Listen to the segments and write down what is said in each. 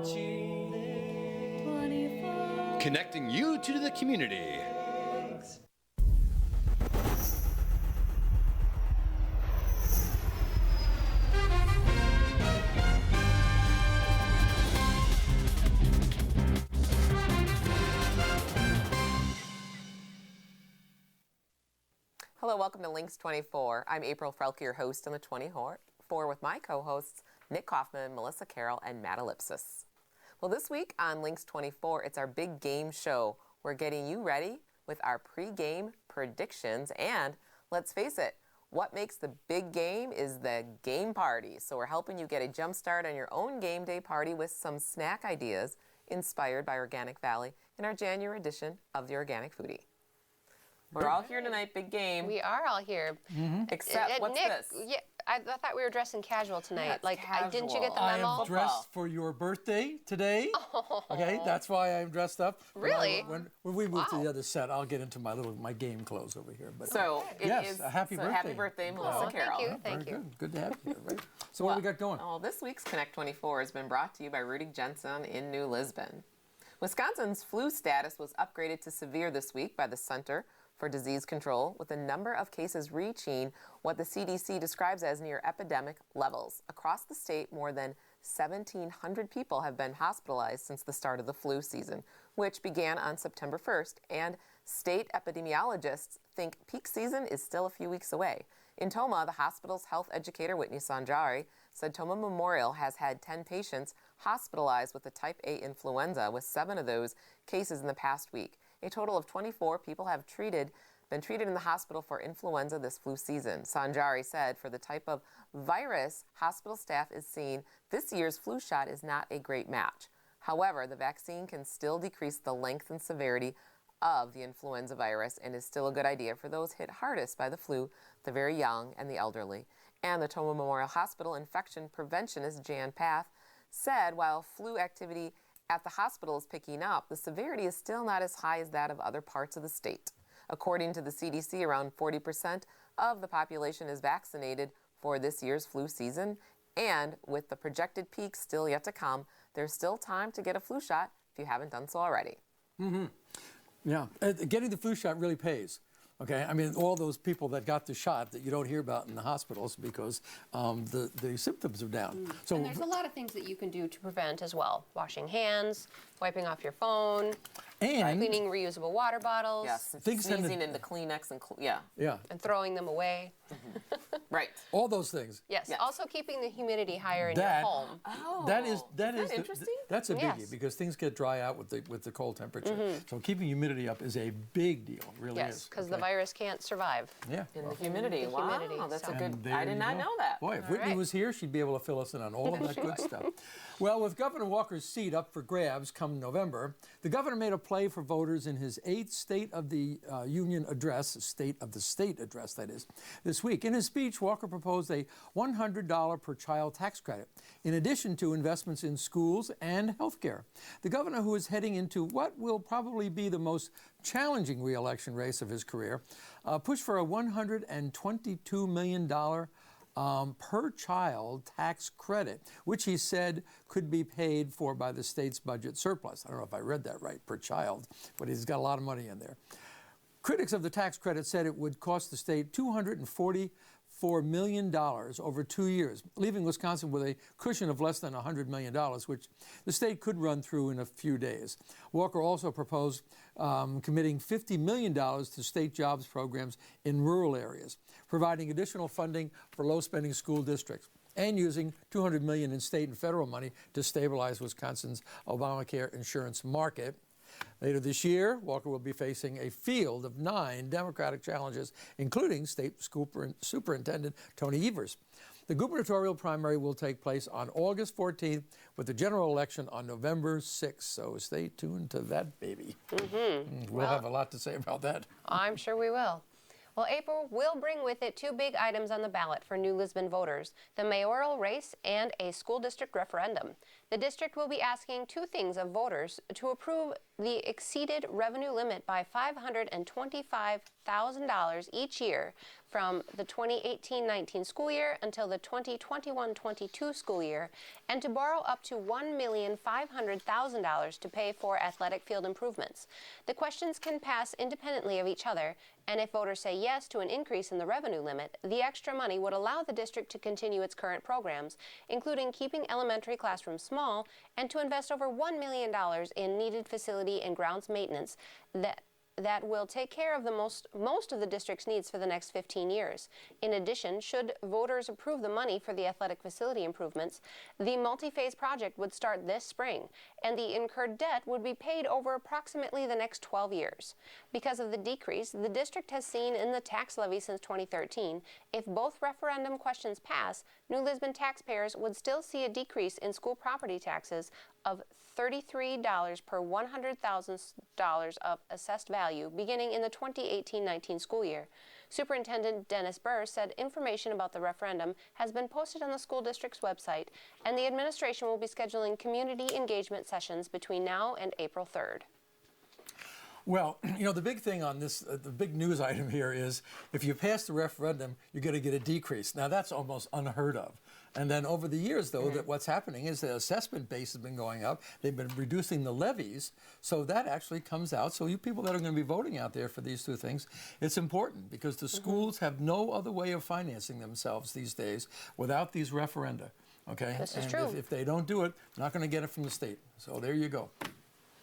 watching LYNXX 24. Connecting you to the community. Hello, welcome to LYNXX 24. I'm April Frelke, your host on the 24 with my co-hosts Nick Kaufman, Melissa Carroll, and Matt Ellipsis. Well, this week on LYNXX 24, it's our big game show. We're getting you ready with our pre-game predictions, and let's face it, what makes the big game is the game party. So we're helping you get a jump start on your own game day party with some snack ideas inspired by Organic Valley in our January edition of the Organic Foodie. We're all here tonight, big game. We are all here. Except, what's Nick, this? Yeah, I thought we were dressing casual tonight. Yeah, didn't you get the I memo? am dressed for your birthday today. Okay, that's why I'm dressed up. Really? When we move to the other set, I'll get into my game clothes over here. But So yes, a happy birthday. Happy birthday, Melissa Carroll. Thank you. Good to have you here, right? So what do we got going? Well, this week's Connect 24 has been brought to you by Rudy Jensen in New Lisbon. Wisconsin's flu status was upgraded to severe this week by the Center for Disease Control, with a number of cases reaching what the CDC describes as near epidemic levels. Across the state, more than 1,700 people have been hospitalized since the start of the flu season, which began on September 1st, and state epidemiologists think peak season is still a few weeks away. In Toma, the hospital's health educator, Whitney Sanjari, said Toma Memorial has had 10 patients hospitalized with the type A influenza, with 7 of those cases in the past week. A total of 24 people have been treated in the hospital for influenza this flu season. Sanjari said for the type of virus hospital staff is seeing, this year's flu shot is not a great match. However, the vaccine can still decrease the length and severity of the influenza virus and is still a good idea for those hit hardest by the flu, the very young and the elderly. And the Toma Memorial Hospital infection preventionist Jan Path said while flu activity at the hospital is picking up, the severity is still not as high as that of other parts of the state. According to the CDC, around 40% of the population is vaccinated for this year's flu season, and with the projected peak still yet to come, there's still time to get a flu shot if you haven't done so already. Yeah, getting the flu shot really pays. Okay, I mean, all those people that got the shot that you don't hear about in the hospitals because the symptoms are down. So And there's a lot of things that you can do to prevent as well. Washing hands, wiping off your phone, and cleaning reusable water bottles. Yes, Things tend sneezing to- into Kleenex and yeah, And throwing them away. right. all those things. Yes. Yes. Also keeping the humidity higher in That- your home. Oh, That is interesting? That's a biggie Yes. because things get dry out with the cold temperature. So keeping humidity up is a big deal, really Yes, is. because the virus can't survive. Yeah. In the humidity. The Wow, humidity, that's so- a good. And there I did you not go. know that. Boy, if All Whitney right. was here, she'd be able to fill us in on all of that good stuff. Well, with Governor Walker's seat up for grabs come November, the governor made a play for voters in his 8th State of the Union address, State of the State address, that is, this week. In his speech, Walker proposed a $100 per child tax credit, in addition to investments in schools and health care. The governor, who is heading into what will probably be the most challenging re-election race of his career, pushed for a $122 million per child tax credit, which he said could be paid for by the state's budget surplus. I don't know if I read that right, per child, but he's got a lot of money in there. Critics of the tax credit said it would cost the state $244 million over 2 years, leaving Wisconsin with a cushion of less than $100 million, which the state could run through in a few days. Walker also proposed committing $50 million to state jobs programs in rural areas, providing additional funding for low-spending school districts, and using $200 million in state and federal money to stabilize Wisconsin's Obamacare insurance market. Later this year, Walker will be facing a field of 9 Democratic challenges, including State Superintendent Tony Evers. The gubernatorial primary will take place on August 14th, with the general election on November 6th. So stay tuned to that, baby. We'll have a lot to say about that. I'm sure we will. Well, April will bring with it 2 big items on the ballot for New Lisbon voters, the mayoral race and a school district referendum. The district will be asking 2 things of voters: to approve the exceeded revenue limit by $525,000 each year from the 2018-19 school year until the 2021-22 school year, and to borrow up to $1,500,000 to pay for athletic field improvements. The questions can pass independently of each other, and if voters say yes to an increase in the revenue limit, the extra money would allow the district to continue its current programs, including keeping elementary classrooms small, and to invest over $1 million in needed facility and grounds maintenance that will take care of the most of the district's needs for the next 15 years. In addition, should voters approve the money for the athletic facility improvements, the multi-phase project would start this spring, and the incurred debt would be paid over approximately the next 12 years. Because of the decrease the district has seen in the tax levy since 2013, if both referendum questions pass, New Lisbon taxpayers would still see a decrease in school property taxes of $33 per $100,000 of assessed value beginning in the 2018-19 school year. Superintendent Dennis Burr said information about the referendum has been posted on the school district's website, and the administration will be scheduling community engagement sessions between now and April 3rd. Well, you know, the big thing on this, the big news item here is if you pass the referendum, you're going to get a decrease. Now, that's almost unheard of. And then over the years, though, that what's happening is the assessment base has been going up. They've been reducing the levies. So that actually comes out. So you people that are going to be voting out there for these two things, it's important because the schools have no other way of financing themselves these days without these referenda. Okay? This is true. If they don't do it, they're not going to get it from the state. So there you go.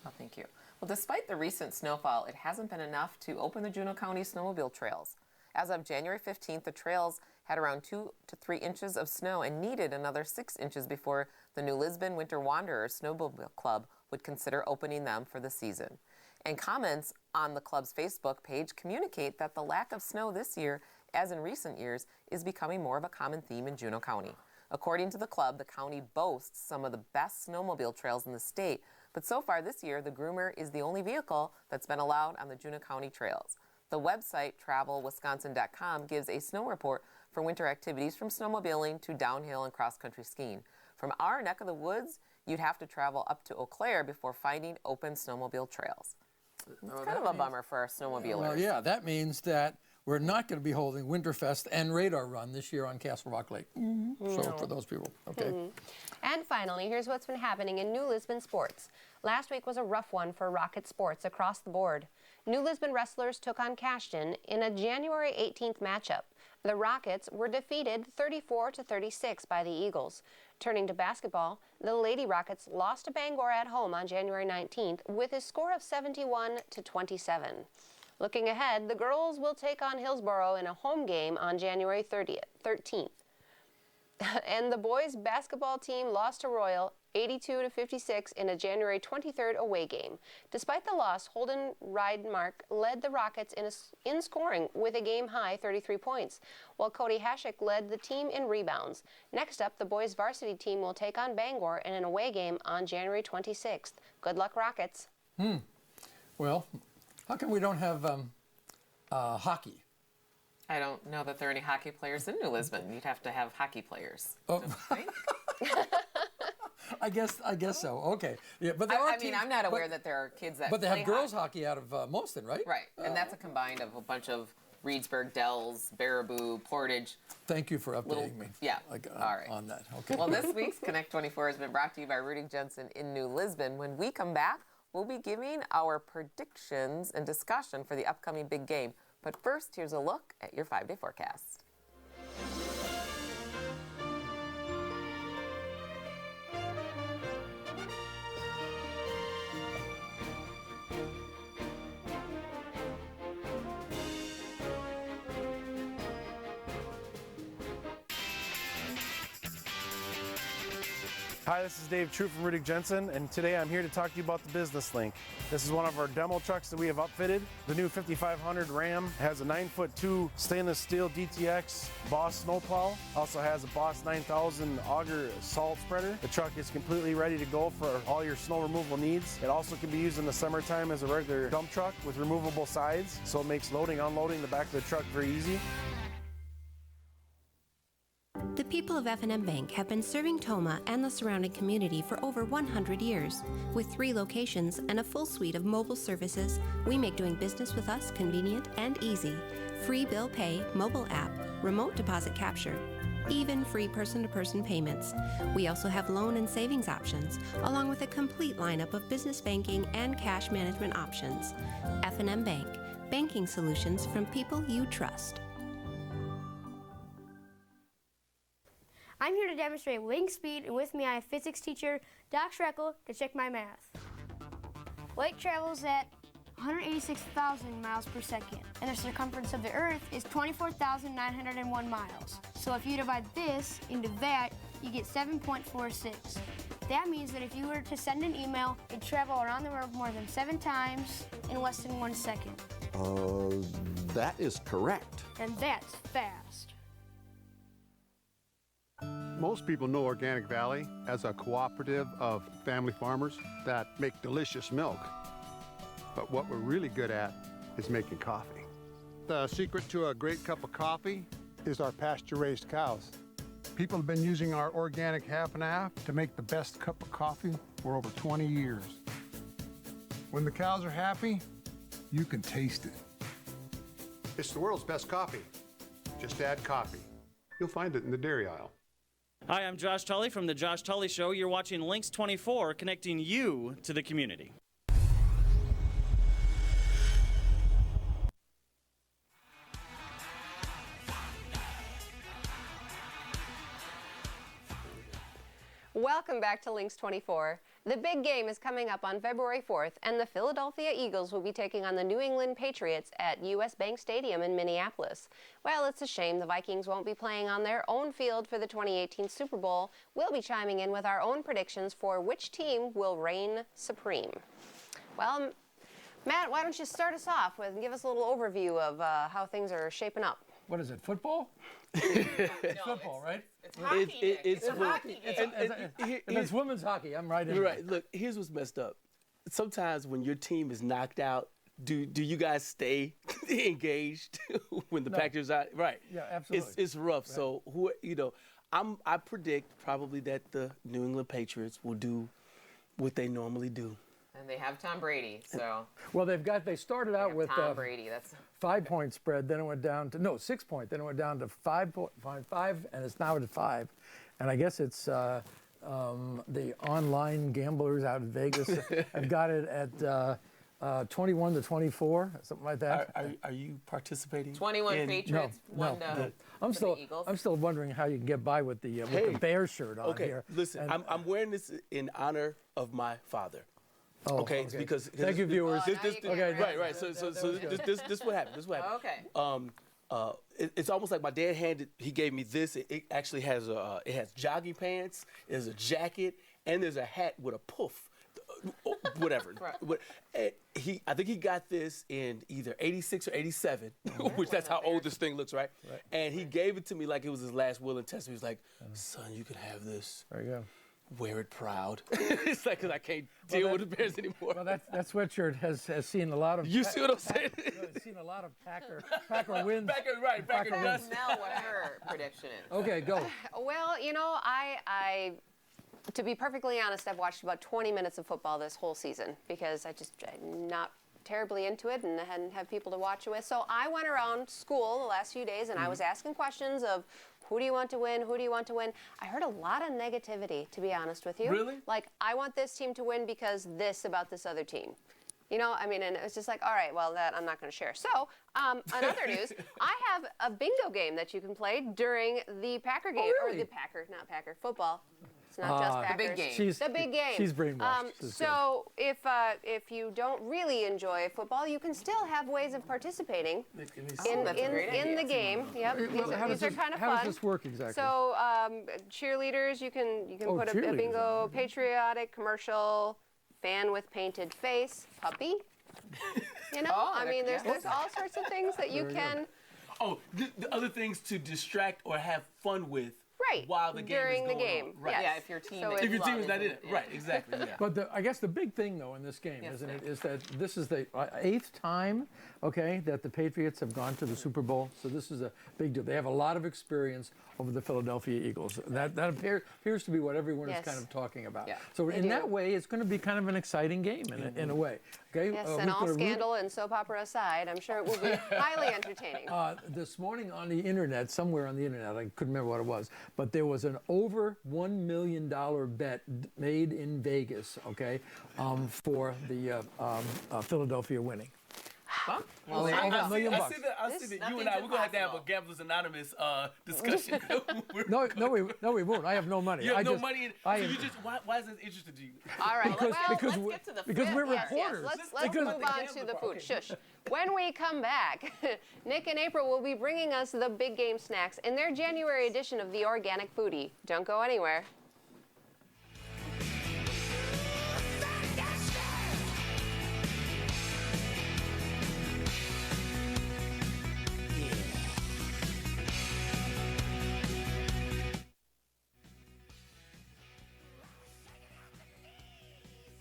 Well, thank you. Well, despite the recent snowfall, it hasn't been enough to open the Juneau County snowmobile trails. As of January 15th, the trails had around 2 to 3 inches of snow and needed another 6 inches before the New Lisbon Winter Wanderers Snowmobile Club would consider opening them for the season. And comments on the club's Facebook page communicate that the lack of snow this year, as in recent years, is becoming more of a common theme in Juneau County. According to the club, the county boasts some of the best snowmobile trails in the state, but so far this year, the groomer is the only vehicle that's been allowed on the Juneau County trails. The website, travelwisconsin.com, gives a snow report for winter activities from snowmobiling to downhill and cross-country skiing. From our neck of the woods, you'd have to travel up to Eau Claire before finding open snowmobile trails. It's kind of a bummer for our snowmobilers. Well, yeah, that means that we're not going to be holding Winterfest and Radar Run this year on Castle Rock Lake. So for those people, okay. And finally, here's what's been happening in New Lisbon sports. Last week was a rough one for Rocket sports across the board. New Lisbon wrestlers took on Cashton in a January 18th matchup. The Rockets were defeated 34-36 by the Eagles. Turning to basketball, the Lady Rockets lost to Bangor at home on January 19th with a score of 71-27. Looking ahead, the girls will take on Hillsborough in a home game on January 13th. And the boys' basketball team lost to Royal 82-56 in a January 23rd away game. Despite the loss, Holden Rydmark led the Rockets in scoring with a game-high 33 points, while Cody Hashik led the team in rebounds. Next up, the boys' varsity team will take on Bangor in an away game on January 26th. Good luck, Rockets. Well, how come we don't have hockey? I don't know that there are any hockey players in New Lisbon. You'd have to have hockey players. Oh. Don't you think? I guess so. Okay. Yeah, but there are I mean, teams, I'm not aware that there are kids that But they play have girls hockey out of Moston, right? Right, and that's a combined of a bunch of Reedsburg, Dells, Baraboo, Portage. Thank you for updating me. Yeah, all right. On that. Okay. Well, this week's Connect 24 has been brought to you by Rudy Jensen in New Lisbon. When we come back, we'll be giving our predictions and discussion for the upcoming big game. But first, here's a look at your 5-day forecast. Hi, this is Dave True from Rudy Jensen, and today I'm here to talk to you about the Business Link. This is one of our demo trucks that we have upfitted. The new 5500 Ram has a 9'2" stainless steel DTX Boss snowplow. Also has a Boss 9000 auger salt spreader. The truck is completely ready to go for all your snow removal needs. It also can be used in the summertime as a regular dump truck with removable sides, so it makes loading, unloading the back of the truck very easy. The The people of F&M Bank have been serving Toma and the surrounding community for over 100 years. With 3 locations and a full suite of mobile services, we make doing business with us convenient and easy. Free bill pay, mobile app, remote deposit capture, even free person-to-person payments. We also have loan and savings options, along with a complete lineup of business banking and cash management options. F&M Bank, banking solutions from people you trust. I'm here to demonstrate LYNXX speed, and with me I have physics teacher Doc Schreckle to check my math. Light travels at 186,000 miles per second, and the circumference of the Earth is 24,901 miles. So if you divide this into that, you get 7.46. That means that if you were to send an email, it'd travel around the world more than 7 times in less than 1 second. That is correct. And that's fast. Most people know Organic Valley as a cooperative of family farmers that make delicious milk. But what we're really good at is making coffee. The secret to a great cup of coffee is our pasture-raised cows. People have been using our organic half and half to make the best cup of coffee for over 20 years. When the cows are happy, you can taste it. It's the world's best coffee. Just add coffee. You'll find it in the dairy aisle. Hi, I'm Josh Tully from The Josh Tully Show. You're watching LYNXX 24, connecting you to the community. Welcome back to LYNXX 24. The big game is coming up on February 4th, and the Philadelphia Eagles will be taking on the New England Patriots at US Bank Stadium in Minneapolis. Well, it's a shame the Vikings won't be playing on their own field for the 2018 Super Bowl. We'll be chiming in with our own predictions for which team will reign supreme. Well, Matt, why don't you start us off with and give us a little overview of how things are shaping up? What is it, football? No, football, right? It's hockey. It's hockey. If it's women's hockey, I'm right in. You're right. Look, here's what's messed up. Sometimes when your team is knocked out, do you guys stay engaged when the Packers are right? Yeah, absolutely. It's rough. Right. So I predict probably that the New England Patriots will do what they normally do. And they have Tom Brady, so. Well, they started out with Tom Brady. That's 5-point spread, then it went down to 6 point, then it went down to 5.5, and it's now at 5. And I guess it's the online gamblers out in Vegas have got it at 21 to 24, something like that. Are you participating? 21 Patriots, no. I'm still wondering how you can get by with the Bear shirt on here. Listen, I'm wearing this in honor of my father. Oh, okay. Because thank you, viewers. Right. So this what happened. This what happened. Okay. It's almost like my dad gave me this. It actually has it has jogging pants, there's a jacket, and there's a hat with a poof, whatever. Right. I think he got this in either 86 or 87, which that's how old this thing looks, right? And he gave it to me like it was his last will and testament. He was like, "Son, you can have this. There you go. Wear it proud." It's like, because I can't deal with the Bears anymore. Well, that sweatshirt has seen a lot of. You see what I'm saying? It's seen a lot of Packer wins. Packer wins. Mel, what her prediction is. Okay, go. Well, I to be perfectly honest, I've watched about 20 minutes of football this whole season because I'm not terribly into it and hadn't had people to watch it with. So I went around school the last few days and I was asking questions of, who do you want to win? Who do you want to win? I heard a lot of negativity, to be honest with you. Really? Like, I want this team to win because this about this other team. And it was just like, all right, well, that I'm not going to share. So, on other news, I have a bingo game that you can play during the Packer game. Oh, really? Or the Packer, not Packer, football. It's not just Packers. The big game. The big game. She's brainwashed. So if you don't really enjoy football, you can still have ways of participating in the game. Yep. These are kind of fun. How does this work exactly? So cheerleaders, you can put a bingo, patriotic, commercial, fan with painted face, puppy. There's all sorts of things that you can. Oh, the other things to distract or have fun with. Right. while the game During is the going game. on. Right. Yes. Yeah, if your team So is it's- If your team is not in isn't- it. Right, exactly, yeah. But I guess the big thing, though, in this game, Yes, isn't it, Nick. is that this is the 8th time, okay, that the Patriots have gone to the Super Bowl. So this is a big deal. They have a lot of experience over the Philadelphia Eagles. That appears to be what everyone Yes. is kind of talking about. Yeah. So They in do. that way, it's going to be kind of an exciting game in a way. Okay. Yes, who's and all gonna root- scandal and soap opera aside, I'm sure it will be highly entertaining. This morning on the internet, somewhere on the internet, I couldn't remember what it was, but there was an over $1 million bet made in Vegas, okay, for the Philadelphia winning. Well, there you Over go. $1 million I bucks. see that. I see that. You and Nothing's I, we're gonna have to have a impossible. Gamblers Anonymous discussion. No, we won't. I have no money. You have I no just, money. I so am- you just why is this interesting to you? All right. because well, because let's we're, get to the because food. we're yes, reporters. let's Because- move on to the food. Shush. When we come back, Nick and April will be bringing us the big game snacks in their January edition of the Organic Foodie. Don't go anywhere.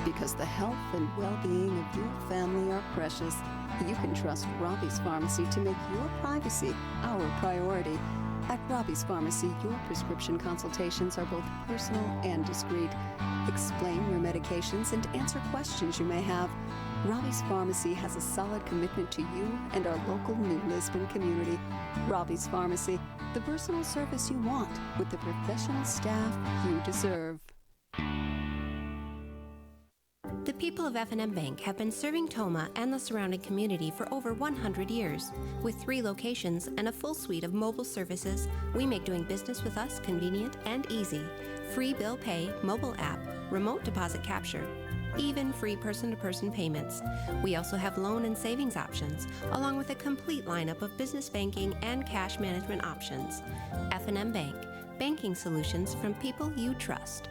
Because the health and well-being of your family are precious, you can trust Robbie's Pharmacy to make your privacy our priority. At Robbie's Pharmacy, your prescription consultations are both personal and discreet. Explain your medications and answer questions you may have. Robbie's Pharmacy has a solid commitment to you and our local New Lisbon community. Robbie's Pharmacy, the personal service you want with the professional staff you deserve. The people of F&M Bank have been serving Toma and the surrounding community for over 100 years. With 3 locations and a full suite of mobile services, we make doing business with us convenient and easy. Free bill pay, mobile app, remote deposit capture, even free person-to-person payments. We also have loan and savings options, along with a complete lineup of business banking and cash management options. F&M Bank, banking solutions from people you trust.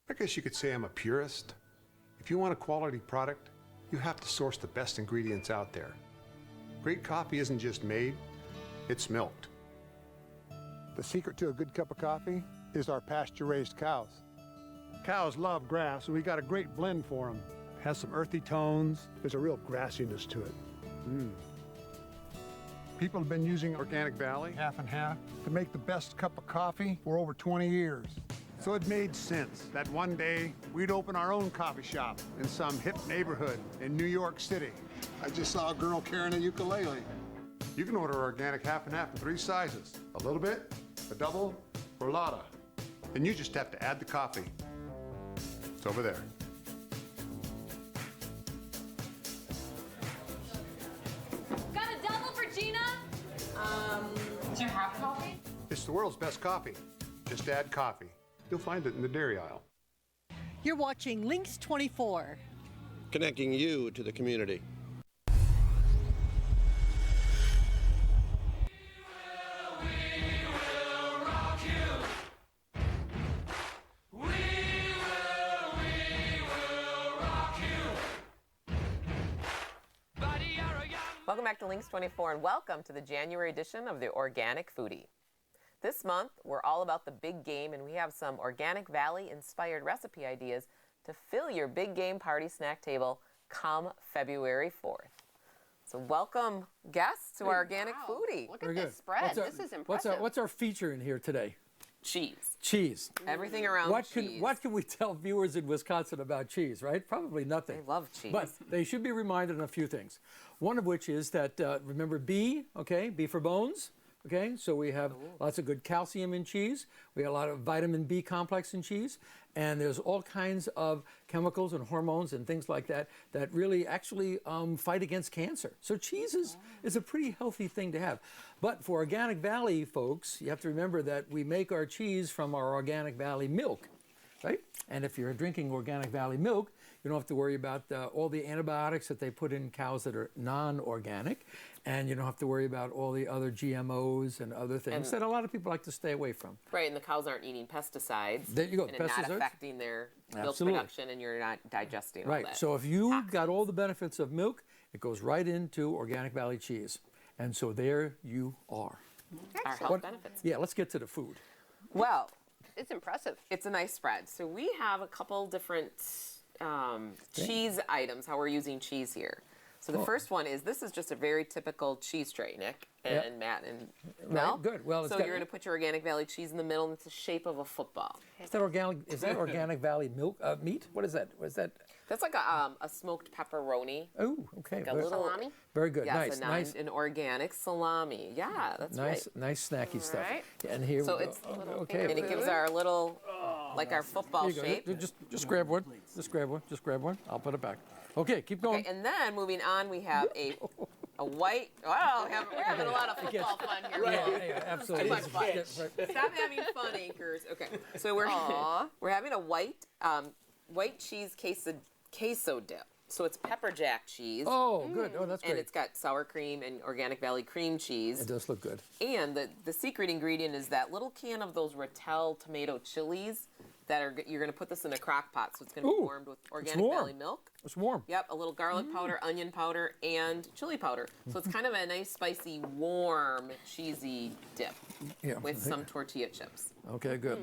I guess you could say I'm a purist. If you want a quality product, you have to source the best ingredients out there. Great coffee isn't just made, it's milked. The secret to a good cup of coffee is our pasture-raised cows. Cows love grass, and we got a great blend for them. Has some earthy tones. There's a real grassiness to it. People have been using Organic Valley, half and half, to make the best cup of coffee for over 20 years. So it made sense that one day we'd open our own coffee shop in some hip neighborhood in New York City. I just saw a girl carrying a ukulele. You can order organic half and half in 3 sizes. A little bit, a double, or a lotta. And you just have to add the coffee. It's over there. Got a double for Gina? Do you have coffee? It's the world's best coffee. Just add coffee. You'll find it in the dairy aisle. You're watching LYNXX 24. Connecting you to the community. Welcome back to LYNXX 24 and welcome to the January edition of the Organic Foodie. This month, we're all about the big game and we have some Organic Valley inspired recipe ideas to fill your big game party snack table come February 4th. So welcome guests to our Organic Foodie. Look Very at good. this spread. This is impressive. What's our feature in here today? Cheese. Cheese. Everything around cheese. What can we tell viewers in Wisconsin about cheese, right? Probably nothing. They love cheese. But they should be reminded of a few things. One of which is that, remember B, okay, B for bones. Okay, so we have lots of good calcium in cheese. We have a lot of vitamin B complex in cheese. And there's all kinds of chemicals and hormones and things like that that really actually fight against cancer. So cheese is a pretty healthy thing to have. But for Organic Valley folks, you have to remember that we make our cheese from our Organic Valley milk, right? And if you're drinking Organic Valley milk, you don't have to worry about all the antibiotics that they put in cows that are non-organic. And you don't have to worry about all the other GMOs and other things that a lot of people like to stay away from. Right, and the cows aren't eating pesticides. There you go, and it's not pesticides. affecting their milk Absolutely. production and you're not digesting all Right, that. so if you got all the benefits of milk, it goes right into Organic Valley cheese. And so there you are. our health benefits. Yeah, let's get to the food. Well, it's impressive. It's a nice spread. So we have a couple different cheese items, how we're using cheese here. So the first one is, this is just a very typical cheese tray, Nick and Matt and Mel. Right, good. Well, so you're going to put your Organic Valley cheese in the middle, and it's the shape of a football. Is that Organic Valley milk meat? What is that? What is that? That's like a smoked pepperoni. Oh, okay. Like a little salami. Very good. Yes, Nice. an organic salami. Yeah, that's right. Nice snacky stuff. right. And here So we go. it's Okay. and it gives our little, like our football Here you go. shape. Just grab one. Just grab one. I'll put it back. Okay, keep going. Okay, and then moving on, we have a white. Wow, we're having a lot of football fun here. Yeah, absolutely. Too much fun. Stop having fun, anchors. Okay, so we're having a white cheese queso dip. So it's pepper jack cheese. Oh, good. Oh, that's great. And it's got sour cream and Organic Valley cream cheese. It does look good. And the secret ingredient is that little can of those Rattel tomato chilies that you're going to put this in a crock pot, so it's going to be warmed with Organic Valley milk. It's warm. Yep, a little garlic powder, onion powder, and chili powder. So it's kind of a nice, spicy, warm, cheesy dip with some tortilla chips. Okay, good.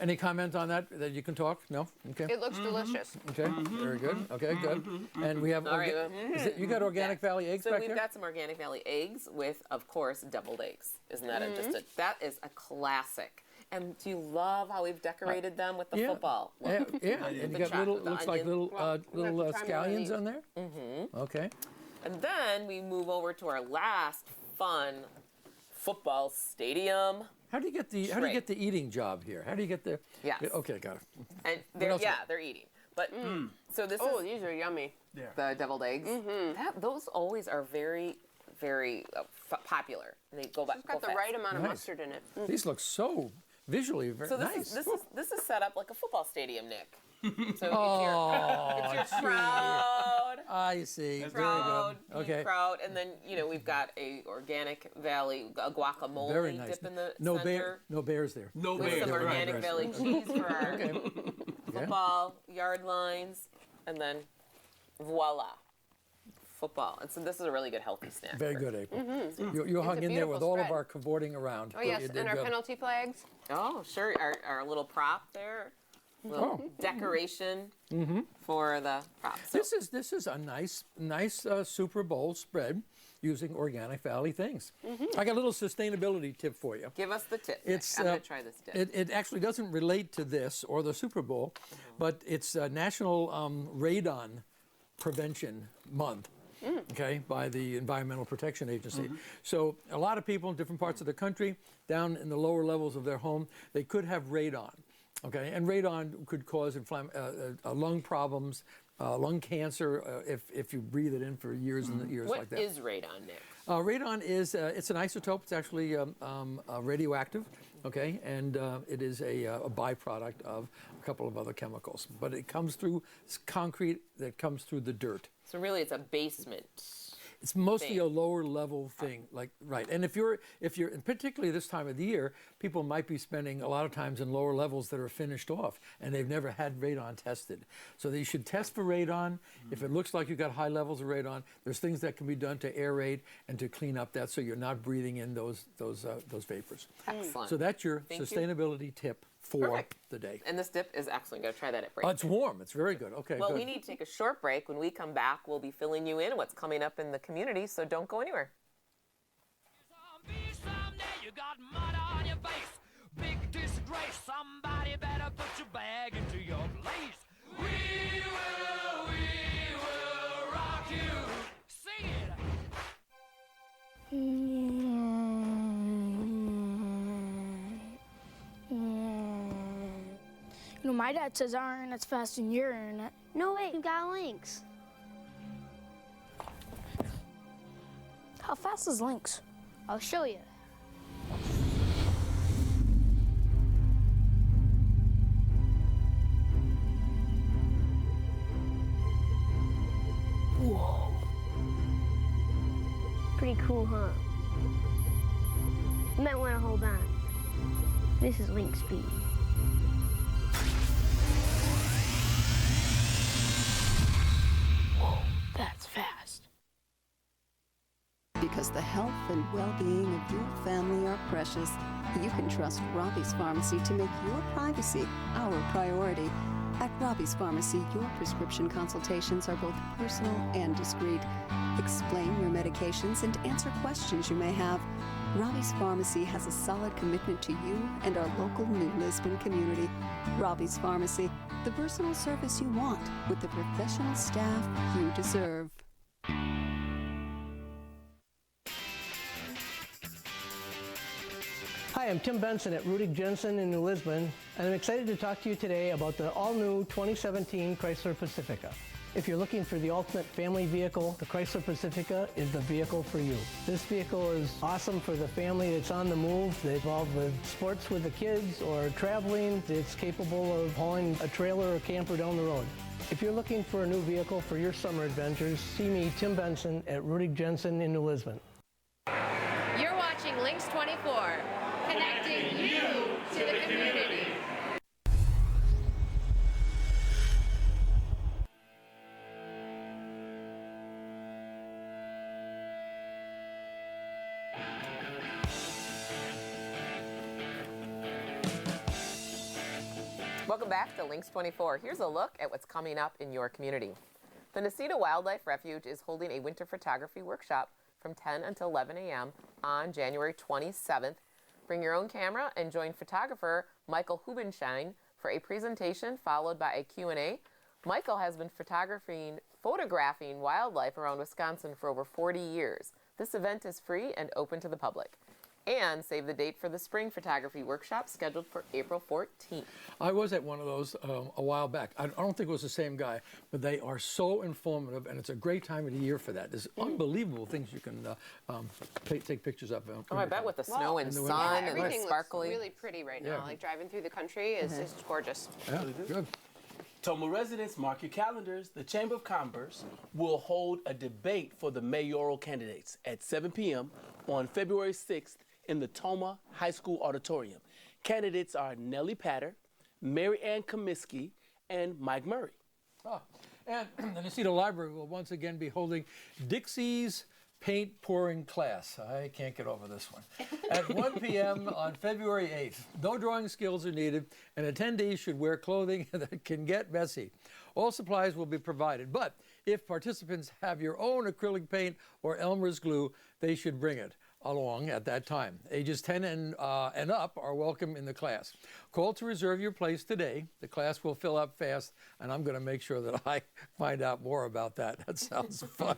Any comment on that you can talk? No? Okay. It looks delicious. Okay, very good. Okay, good. And we have, you got Organic Valley eggs back there? So we've got some Organic Valley eggs with, of course, deviled eggs. Isn't that that is a classic. And do you love how we've decorated them with the football? Yeah, and you got looks like little scallions on there? Mm-hmm. Okay. And then we move over to our last fun football stadium. How do you get the eating job here? How do you get the? Yes. Okay, got it. And they're eating. But so this is these are yummy. Yeah. The deviled eggs. Those always are very, very popular. And they go back. It's got the right amount of mustard in it. These look so visually very nice. This is set up like a football stadium, Nick. So it's your crowd. I see. Crowd, very good. Okay. Crowd, and then we've got a Organic Valley guacamole very nice. dip in the no center. No bears there. No with bears. some Organic Valley cheese for our football yard lines, and then voila, football. And so this is a really good healthy snack. Very good, April. You hung in there with all of our cavorting around. Oh yes, and our penalty flags. Oh sure, our little prop there. Little decoration for the prop. So This is a nice Super Bowl spread using Organic Valley things. I got a little sustainability tip for you. Give us the tip. I'm going to try this dip. It actually doesn't relate to this or the Super Bowl, but it's National Radon Prevention Month. Okay, by the Environmental Protection Agency. So a lot of people in different parts of the country, down in the lower levels of their home, they could have radon. Okay, and radon could cause lung problems, lung cancer if you breathe it in for years and years like that. What is radon, Nick? Radon is it's an isotope. It's actually radioactive. Okay, and it is a byproduct of a couple of other chemicals. But it comes through concrete that comes through the dirt. So really, it's a basement. It's mostly a lower level thing, right. And if you're, and particularly this time of the year, people might be spending a lot of times in lower levels that are finished off, and they've never had radon tested. So they should test for radon. If it looks like you've got high levels of radon, there's things that can be done to aerate and to clean up that, so you're not breathing in those vapors. Excellent. So that's your sustainability tip for the day. And this dip is excellent. Go try that at break. Oh, it's warm. It's very good. Okay. Well, good. we need to take a short break. When we come back, we'll be filling you in what's coming up in the community. So don't go anywhere. You got mud on your face. Big disgrace. Somebody better put your bag into your place. We will rock you. Sing it. You know, my dad says our internet's faster than your internet. No way, you got LYNXX. How fast is LYNXX? I'll show you. Whoa. Pretty cool, huh? You might want to hold on. This is LYNXX speed. That's fast. Because because the health and well-being of your family are precious. You can trust Robbie's Pharmacy to make your privacy our priority. At Robbie's Pharmacy, your prescription consultations are both personal and discreet. Explain your medications and answer questions you may have. Robbie's Pharmacy has a solid commitment to you and our local New Lisbon community. Robbie's Pharmacy, the personal service you want with the professional staff you deserve. Hi, I'm Tim Benson at Rudig Jensen in New Lisbon, and I'm excited to talk to you today about the all-new 2017 Chrysler Pacifica. If you're looking for the ultimate family vehicle, the Chrysler Pacifica is the vehicle for you. This vehicle is awesome for the family that's on the move, that's involved with sports with the kids or traveling. It's capable of hauling a trailer or camper down the road. If you're looking for a new vehicle for your summer adventures, see me, Tim Benson, at Rudig Jensen in New Lisbon. You're watching LYNXX 24, connecting you to the community. Welcome back to LYNXX 24. Here's a look at what's coming up in your community. The Nacita Wildlife Refuge is holding a winter photography workshop from 10 until 11 a.m. on January 27th. Bring your own camera and join photographer Michael Hubenschein for a presentation followed by a Q&A. Michael has been photographing wildlife around Wisconsin for over 40 years. This event is free and open to the public. And save the date for the spring photography workshop scheduled for April 14th. I was at one of those a while back. I don't think it was the same guy, but they are so informative, and it's a great time of the year for that. There's unbelievable things you can take pictures of. Oh, I bet with the snow and sun and everything the sparkly. looks really pretty right now. Yeah. Like driving through the country is just gorgeous. Yeah, good. Toma residents, mark your calendars. The Chamber of Commerce will hold a debate for the mayoral candidates at 7 p.m. on February 6th in the Toma High School Auditorium. Candidates are Nellie Patter, Mary Ann Comiskey, and Mike Murray. Oh, and the Nacita Library will once again be holding Dixie's paint pouring class. I can't get over this one. At 1 p.m. on February 8th. No drawing skills are needed, and attendees should wear clothing that can get messy. All supplies will be provided, but if participants have your own acrylic paint or Elmer's glue, they should bring it along at that time. Ages 10 and up are welcome in the class. Call to reserve your place today. The class will fill up fast, and I'm going to make sure that I find out more about that. That sounds fun.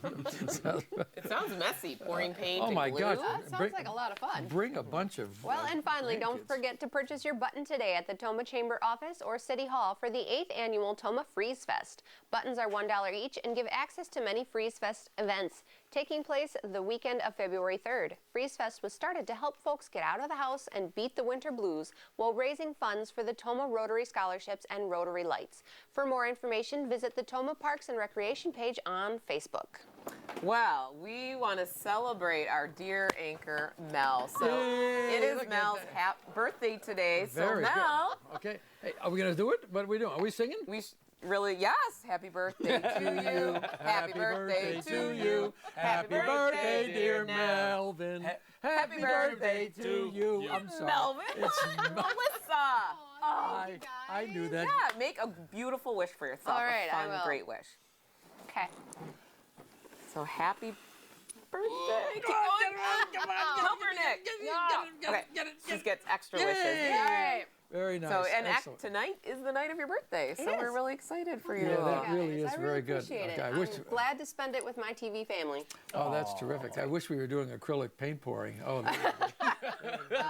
It sounds messy, pouring paint Oh and my glue. gosh. That sounds like a lot of fun. Bring a bunch of Well, and finally, don't grandkids. forget to purchase your button today at the Toma Chamber office or City Hall for the 8th annual Toma Freeze Fest. Buttons are $1 each and give access to many Freeze Fest events taking place the weekend of February 3rd. Freeze Fest was started to help folks get out of the house and beat the winter blues while raising funds for the Toma Rotary Scholarships and Rotary Lights. For more information, visit the Toma Parks and Recreation page on Facebook. Well, we want to celebrate our dear anchor, Mel. So Yay, it is look at Mel's that. birthday today. Very so Mel, good. Okay. Hey, are we going to do it? What are we doing? Are we singing? we really, yes, happy birthday to you. Happy birthday to you. Happy birthday, dear Melvin. Happy birthday to you. I'm sorry. Melvin. It's Melissa. I knew that. Yeah, make a beautiful wish for yourself. All right, a fun, I will. great wish. Okay. So happy birthday. Keep going. Come on. Help her, Nick. Okay. She gets extra wishes. Yay. All right. Very nice. So, and Excellent. tonight is the night of your birthday, so It we're is. really excited for you. Yeah, that really is I very good. appreciate it. Okay, I I'm wish- glad to spend it with my TV family. Oh, that's terrific. I wish we were doing acrylic paint pouring. Oh, that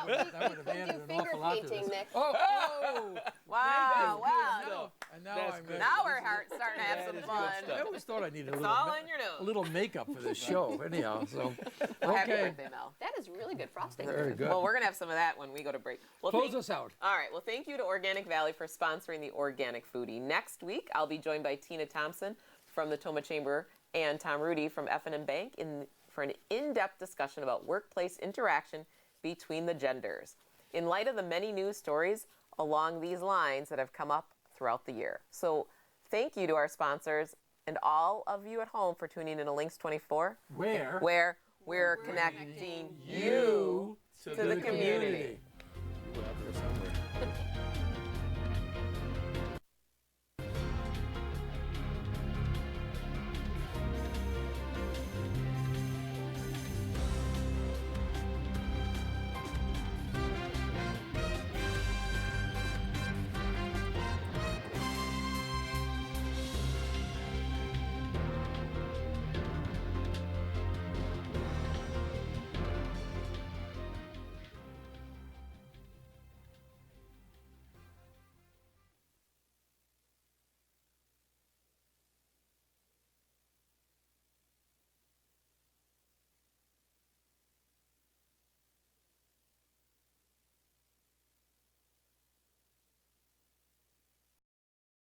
would have added an awful lot to this. painting, Nick. Oh! Wow, wow. And now That's I'm good. Now we're starting to have some fun. I always thought I needed It's all in your nose. a little makeup for this show. Anyhow, so Well, happy okay. birthday, Mel. That is really good frosting. Very good. Well, we're going to have some of that when we go to break. Well, Close us out. All right. Well, thank you to Organic Valley for sponsoring the Organic Foodie. Next week, I'll be joined by Tina Thompson from the Toma Chamber and Tom Rudy from F&M Bank for an in-depth discussion about workplace interaction between the genders, in light of the many news stories along these lines that have come up throughout the year. So thank you to our sponsors and all of you at home for tuning in to LYNXX 24. Where? Where We're connecting you to the community. Well, there's somewhere.